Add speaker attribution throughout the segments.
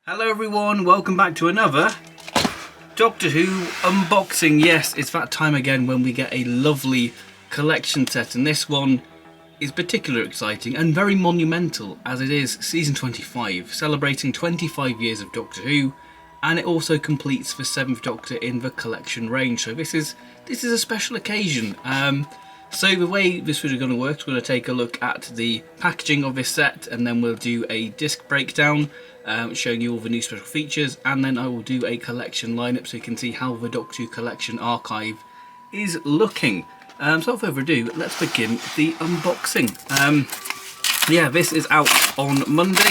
Speaker 1: Hello everyone, welcome back to another Doctor Who unboxing. Yes, it's that time again when we get a lovely collection set, and this one is particularly exciting and very monumental as it is season 25, celebrating 25 years of Doctor Who, and it also completes the 7th Doctor in the collection range, so this is a special occasion. So the way this video is going to work, we're going to take a look at the packaging of this set, and then we'll do a disc breakdown showing you all the new special features, and then I will do a collection lineup so you can see how the Doctor Who collection archive is looking. So without further ado, let's begin the unboxing. Yeah, this is out on Monday.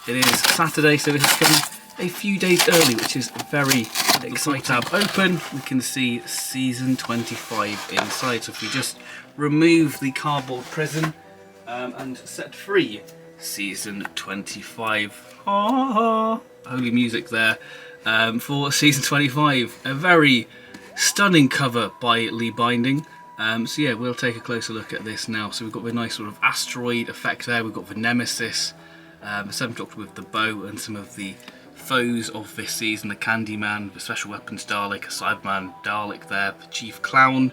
Speaker 1: It is Saturday, so this is coming a few days early, which is very exciting. Tab open, we can see season 25 inside. So if we just remove the cardboard prison and set free season 25. Holy music there for season 25. A very stunning cover by Lee Binding. So yeah, we'll take a closer look at this now. So we've got the nice sort of asteroid effect there. We've got the Nemesis, the 7th Doctor with the bow, and some of the foes of this season, the Candyman, the Special Weapons Dalek, a Cyberman Dalek there, the Chief Clown.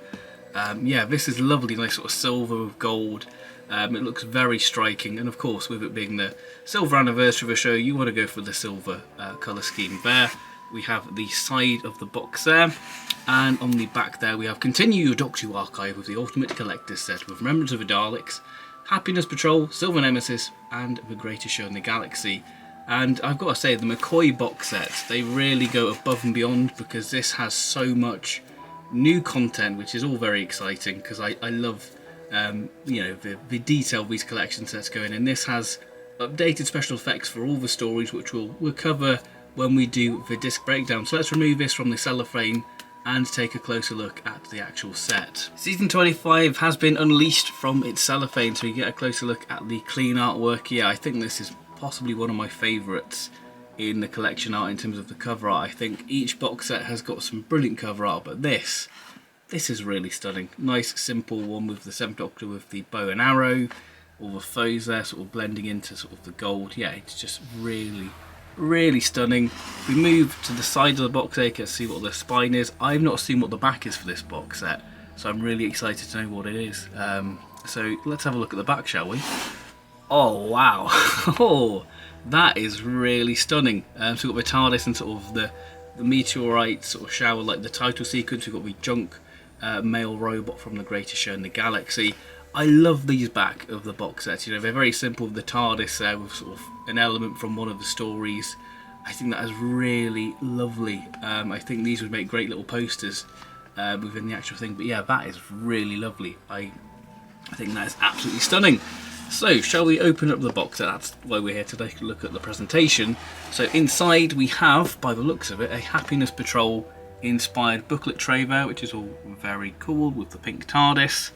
Speaker 1: Yeah, this is lovely, nice sort of silver with gold. It looks very striking, and of course with it being the silver anniversary of the show, you want to go for the silver colour scheme there. We have the side of the box there, and on the back there we have continue your Doctor Who archive with the Ultimate Collector's Set with Remembrance of the Daleks, Happiness Patrol, Silver Nemesis, and The Greatest Show in the Galaxy. And I've got to say, the McCoy box sets, they really go above and beyond, because this has so much new content, which is all very exciting, because I love you know, the detail these collection sets go in. And this has updated special effects for all the stories, which we'll cover when we do the disc breakdown. So let's remove this from the cellophane and take a closer look at the actual set. Season 25 has been unleashed from its cellophane, so you get a closer look at the clean artwork. Yeah, I think this is possibly one of my favourites in the collection art in terms of the cover art. I think each box set has got some brilliant cover art, but this is really stunning. Nice simple one with the 7th Doctor with the bow and arrow, all the foes there sort of blending into sort of the gold. Yeah, it's just really stunning. We move to the side of the box set, you can see what the spine is. I've not seen what the back is for this box set, so I'm really excited to know what it is. So let's have a look at the back, shall we? Oh wow, oh, that is really stunning. So we've got the TARDIS and sort of the meteorite sort of shower, like the title sequence. We've got the junk male robot from The Greatest Show in the Galaxy. I love these back of the box sets. You know, they're very simple. The TARDIS there with sort of an element from one of the stories. I think that is really lovely. I think these would make great little posters within the actual thing. But yeah, that is really lovely. I think that is absolutely stunning. So, shall we open up the box? That's why we're here to take a look at the presentation. So inside we have, by the looks of it, a Happiness Patrol inspired booklet tray there, which is all very cool with the pink TARDIS.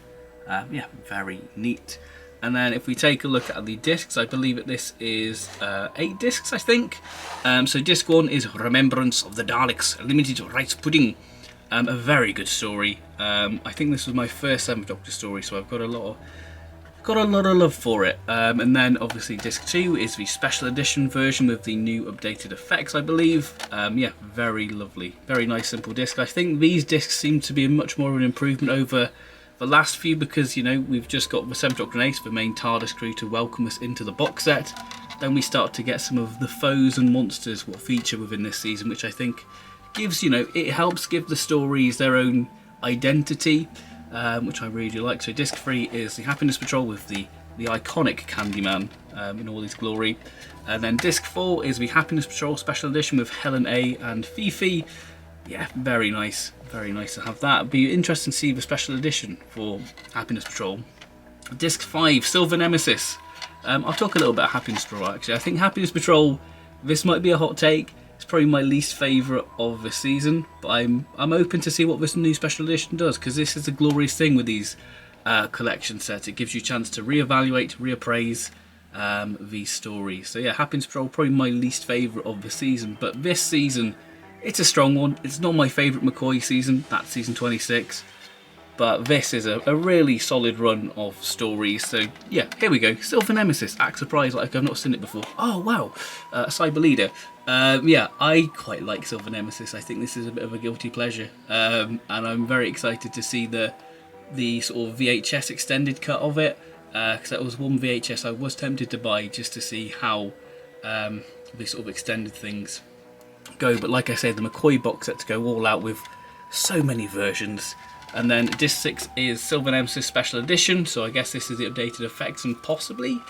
Speaker 1: Yeah, very neat. And then if we take a look at the discs, I believe that this is 8 discs, I think. So disc 1 is Remembrance of the Daleks, Limited Rights Pudding. A very good story. I think this was my first 7th Doctor story, so I've got a lot of love for it. And then obviously disc 2 is the special edition version with the new updated effects, I believe. Yeah, very lovely, very nice simple disc. I think these discs seem to be much more of an improvement over the last few, because you know, we've just got the 7th Doctor and Ace, the main TARDIS crew, to welcome us into the box set. Then we start to get some of the foes and monsters what feature within this season, which I think gives, you know, it helps give the stories their own identity. Which I really do like. So disc 3 is the Happiness Patrol with the iconic Candyman in all his glory. And then disc 4 is the Happiness Patrol Special Edition with Helen A and Fifi. Yeah, very nice to have that. It'd be interesting to see the special edition for Happiness Patrol. Disc 5, Silver Nemesis. I'll talk a little bit about Happiness Patrol actually. I think Happiness Patrol, this might be a hot take, it's probably my least favourite of the season, but I'm open to see what this new special edition does, because this is a glorious thing with these collection sets. It gives you a chance to reevaluate, reappraise these stories. So yeah, Happiness Patrol probably my least favourite of the season, but this season it's a strong one. It's not my favourite McCoy season, that's season 26. But this is a really solid run of stories. So yeah, here we go. Silver Nemesis, act surprised like I've not seen it before. Oh wow, Cyber Leader. Yeah, I quite like Silver Nemesis. I think this is a bit of a guilty pleasure, and I'm very excited to see the sort of VHS extended cut of it, because that was one VHS I was tempted to buy just to see how these sort of extended things go. But like I say, the McCoy box set to go all out with so many versions. And then disc 6 is Silver Nemesis Special Edition, so I guess this is the updated effects and possibly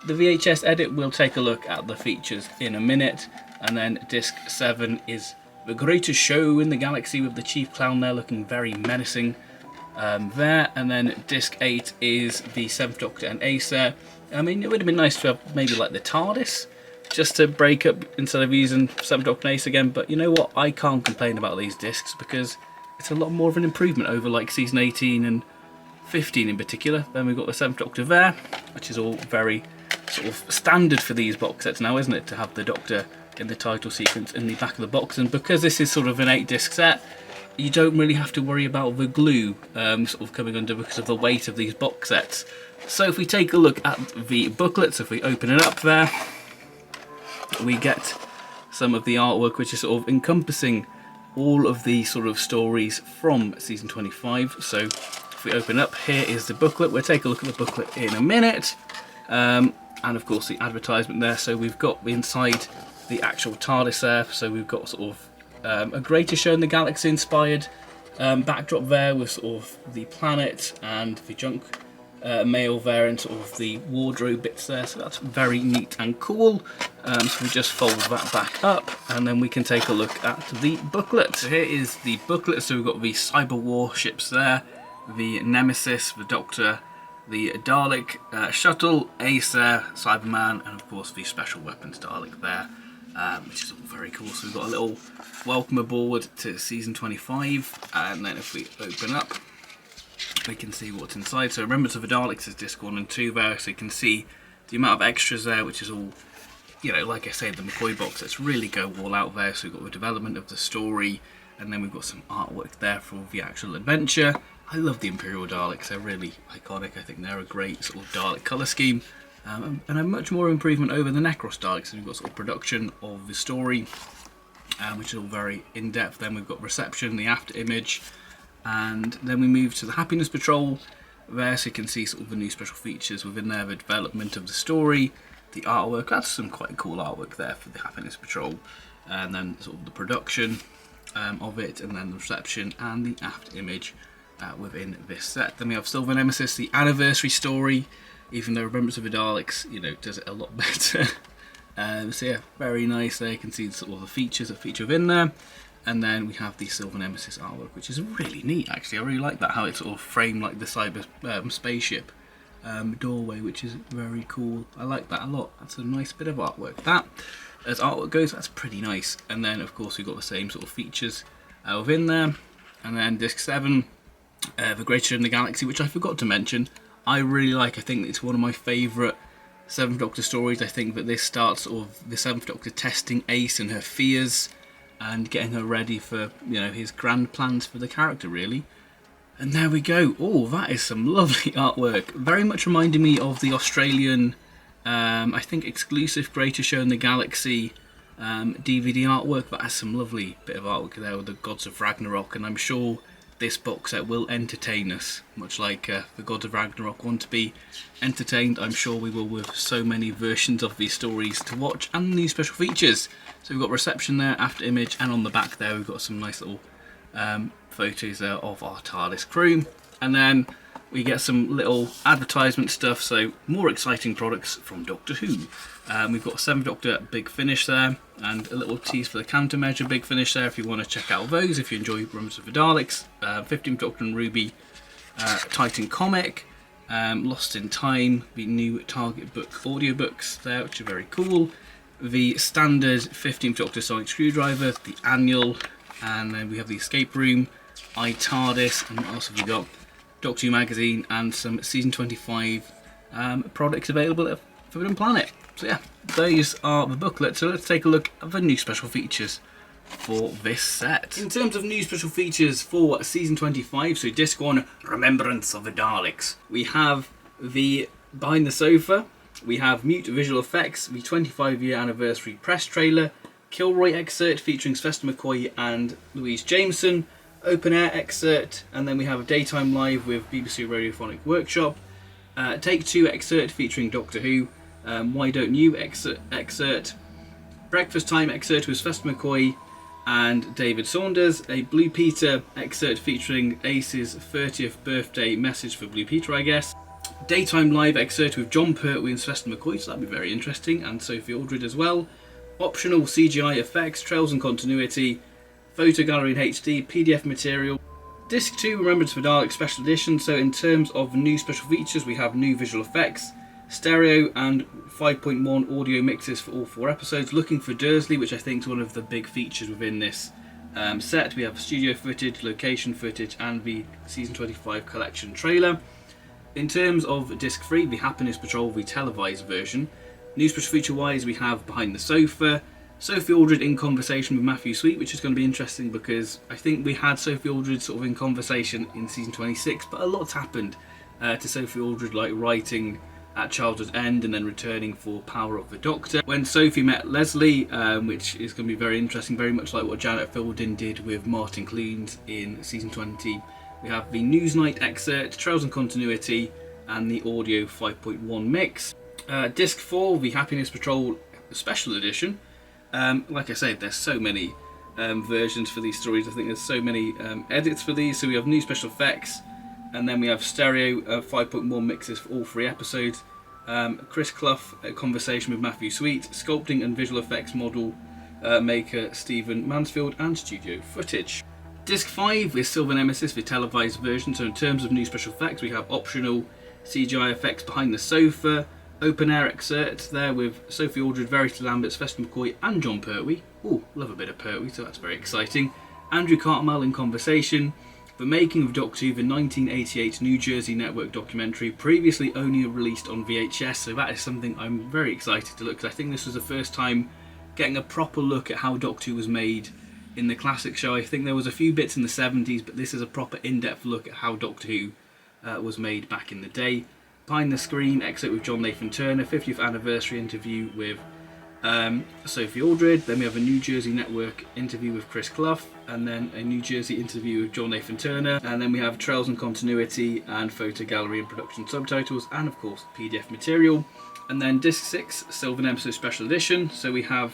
Speaker 1: the VHS edit. We'll take a look at the features in a minute. And then disc 7 is The Greatest Show in the Galaxy, with the Chief Clown there looking very menacing there. And then disc 8 is the 7th Doctor and Acer. I mean, it would have been nice to have maybe like the TARDIS, just to break up instead of using 7th Doctor and Ace again. But you know what, I can't complain about these discs because it's a lot more of an improvement over like season 18 and 15 in particular. Then we've got the 7th Doctor there, which is all very sort of standard for these box sets now, isn't it, to have the Doctor in the title sequence in the back of the box. And because this is sort of an 8-disc set, you don't really have to worry about the glue sort of coming under because of the weight of these box sets. So if we take a look at the booklets, if we open it up there, we get some of the artwork which is sort of encompassing all of the sort of stories from season 25. So if we open up, here is the booklet. We'll take a look at the booklet in a minute. And of course the advertisement there. So we've got inside the actual TARDIS there. So we've got sort of a Greatest Show in the Galaxy inspired backdrop there with sort of the planet and the junk mail there and sort of the wardrobe bits there. So that's very neat and cool. So we just fold that back up and then we can take a look at the booklet. So here is the booklet. So we've got the cyber warships there, the Nemesis, the Doctor, the Dalek shuttle, Acer, Cyberman, and of course the special weapons Dalek there, which is all very cool. So we've got a little welcome aboard to season 25, and then if we open up, we can see what's inside. So Remembrance of the Daleks is disc 1 and 2 there, so you can see the amount of extras there, which is all, you know, like I say, the McCoy box sets really go all out there. So we've got the development of the story, and then we've got some artwork there for the actual adventure. I love the Imperial Daleks, they're really iconic. I think they're a great sort of Dalek colour scheme, and a much more improvement over the Necros Daleks. So we've got sort of production of the story, which is all very in-depth. Then we've got reception, the after image, and then we move to the Happiness Patrol there, so you can see sort of the new special features within there, the development of the story, the artwork. That's some quite cool artwork there for the Happiness Patrol, and then sort of the production of it, and then the reception and the after image within this set. Then we have Silver Nemesis, the anniversary story, even though Remembrance of the Daleks, you know, does it a lot better. So yeah, very nice there. You can see sort of the features that feature within there. And then we have the Silver Nemesis artwork, which is really neat actually. I really like that, how it's sort of framed like the cyber spaceship doorway, which is very cool. I like that a lot. That's a nice bit of artwork. That, as artwork goes, that's pretty nice. And then of course we've got the same sort of features within there. And then disc 7, The Greatest Show in the Galaxy, which I forgot to mention, I really like. I think it's one of my favourite 7th Doctor stories. I think that this starts sort of the 7th Doctor testing Ace and her fears and getting her ready for, you know, his grand plans for the character, really. And there we go. Oh, that is some lovely artwork. Very much reminding me of the Australian, I think, exclusive Greatest Show in the Galaxy DVD artwork. That has some lovely bit of artwork there with the Gods of Ragnarok, and I'm sure this box set will entertain us, much like the Gods of Ragnarok want to be entertained. I'm sure we will, with so many versions of these stories to watch and new special features. So we've got reception there, after image, and on the back there we've got some nice little photos there of our TARDIS crew. And then we get some little advertisement stuff, so more exciting products from Doctor Who. We've got a 7th Doctor Big Finish there, and a little tease for the Countermeasure Big Finish there if you want to check out those, if you enjoy Remembrance of the Daleks. 15th Doctor and Ruby Titan comic, Lost in Time, the new Target book audiobooks there, which are very cool. The standard 15th Doctor Sonic Screwdriver, the annual, and then we have the Escape Room, iTARDIS, and what else have we got? Doctor Who magazine, and some season 25 products available at Forbidden Planet. So yeah, those are the booklets. So let's take a look at the new special features for this set. In terms of new special features for season 25, so disc 1, Remembrance of the Daleks, we have the Behind the Sofa, we have Mute Visual Effects, the 25-year anniversary press trailer, Kilroy excerpt featuring Sylvester McCoy and Louise Jameson, Open Air excerpt, and then we have a Daytime Live with BBC Radiophonic Workshop, Take Two excerpt featuring Doctor Who, Why Don't You excerpt, Breakfast Time excerpt with Sylvester McCoy and David Saunders, a Blue Peter excerpt featuring Ace's 30th birthday message for Blue Peter, I guess. Daytime Live excerpt with John Pertwee and Sylvester McCoy, so that'd be very interesting, and Sophie Aldred as well. Optional CGI effects, trails and continuity, photo gallery in HD, PDF material. Disc 2 Remembrance for Dalek Special Edition, so in terms of new special features we have new visual effects, stereo and 5.1 audio mixes for all 4 episodes, looking for Dursley, which I think is one of the big features within this set. We have studio footage, location footage, and the Season 25 collection trailer. In terms of Disc 3, the Happiness Patrol, the televised version. New special feature wise, we have Behind the Sofa, Sophie Aldred in conversation with Matthew Sweet, which is going to be interesting because I think we had Sophie Aldred sort of in conversation in Season 26, but a lot's happened to Sophie Aldred, like writing at Childhood's End and then returning for Power of the Doctor. When Sophie met Leslie, which is going to be very interesting, very much like what Janet Fielding did with Martin Clunes in Season 20. We have the Newsnight excerpt, Trails and Continuity, and the audio 5.1 mix. Disc 4, the Happiness Patrol Special Edition. Like I said, there's so many versions for these stories. I think there's so many edits for these. So we have new special effects, and then we have stereo 5.1 mixes for all 3 episodes. Chris Clough, a conversation with Matthew Sweet, sculpting and visual effects model maker Stephen Mansfield, and studio footage. Disc 5 is Silver Nemesis, the televised version. So in terms of new special effects, we have optional CGI effects Behind the Sofa, Open Air excerpts there with Sophie Aldred, Verity Lambert, Sylvester McCoy and John Pertwee. Ooh, love a bit of Pertwee, so that's very exciting. Andrew Cartmel in conversation. The Making of Doctor Who, the 1988 New Jersey Network documentary, previously only released on VHS, so that is something I'm very excited to look at. I think this was the first time getting a proper look at how Doctor Who was made in the classic show. I think there was a few bits in the 70s, but this is a proper in-depth look at how Doctor Who was made back in the day. Behind the Screen excerpt with John Nathan Turner, 50th anniversary interview with Sophie Aldred. Then we have a New Jersey Network interview with Chris Clough, and then a New Jersey interview with John Nathan Turner, and then we have Trails and Continuity and photo gallery and production subtitles, and of course PDF material. And then Disc 6 Silver Nemesis Special Edition, so we have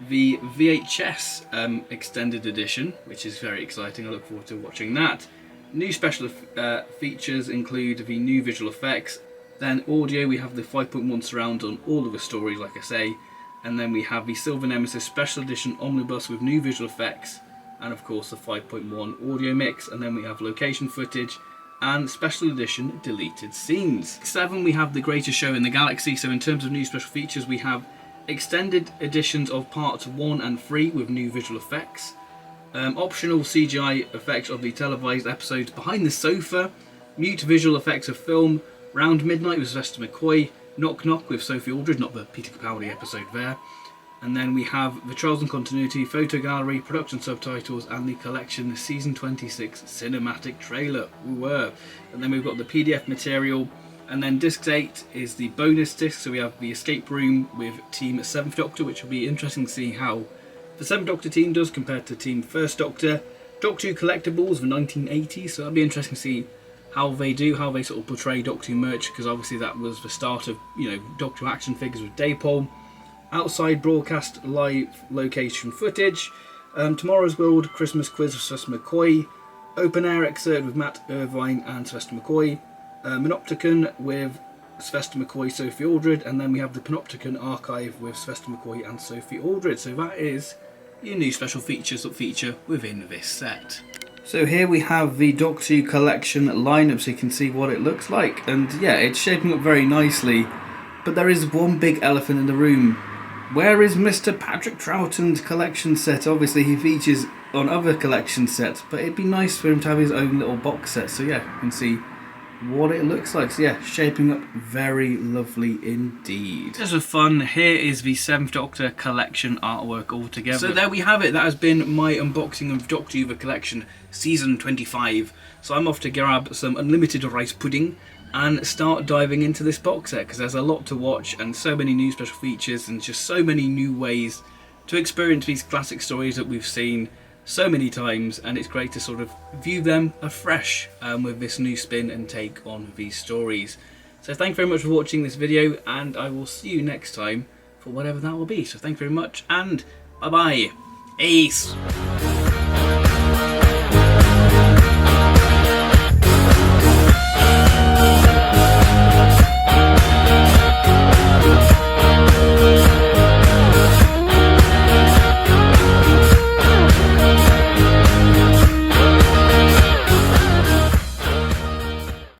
Speaker 1: the VHS extended edition, which is very exciting. I look forward to watching that. New special features include the new visual effects. Then audio, we have the 5.1 surround on all of the stories, like I say. And then we have the Silver Nemesis Special Edition Omnibus with new visual effects. And of course the 5.1 audio mix. And then we have location footage and Special Edition deleted scenes. 7, we have The Greatest Show in the Galaxy. So in terms of new special features, we have extended editions of parts 1 and 3 with new visual effects. Optional CGI effects of the televised episodes Behind the Sofa, mute visual effects of film, Round Midnight with Sylvester McCoy, Knock Knock with Sophie Aldred, not the Peter Capaldi episode there. And then we have the Trails and Continuity, photo gallery, production subtitles, and the collection Season 26 cinematic trailer. And then we've got the PDF material. And then Disc 8 is the bonus disc, so we have the Escape Room with Team 7th Doctor, which will be interesting to see how the 7th Doctor team does compared to Team 1st Doctor. Doctor Who collectibles of the 1980s, so that'll be interesting to see how they do, how they sort of portray Doctor Who merch, because obviously that was the start of, Doctor Who action figures with Daypole. Outside broadcast live location footage. Tomorrow's World Christmas quiz with Sylvester McCoy. Open Air excerpt with Matt Irvine and Sylvester McCoy. Panopticon with Sylvester McCoy, Sophie Aldred, and then we have the Panopticon archive with Sylvester McCoy and Sophie Aldred. So that is your new special features that feature within this set. So here we have the Doctor Who collection lineup, so you can see what it looks like, and yeah, it's shaping up very nicely, but there is one big elephant in the room. Where is Mr. Patrick Troughton's collection set? Obviously he features on other collection sets, but it'd be nice for him to have his own little box set, so yeah, you can see what it looks like. So yeah, shaping up very lovely indeed. Just for fun, here is the 7th Doctor collection artwork all together. So there we have it. That has been my unboxing of Doctor Who the Collection Season 25. So I'm off to grab some unlimited rice pudding and start diving into this box set, because there's a lot to watch and so many new special features and just so many new ways to experience these classic stories that we've seen so many times, and it's great to sort of view them afresh with this new spin and take on these stories. So thank you very much for watching this video, and I will see you next time for whatever that will be. So thank you very much, and bye bye. Peace.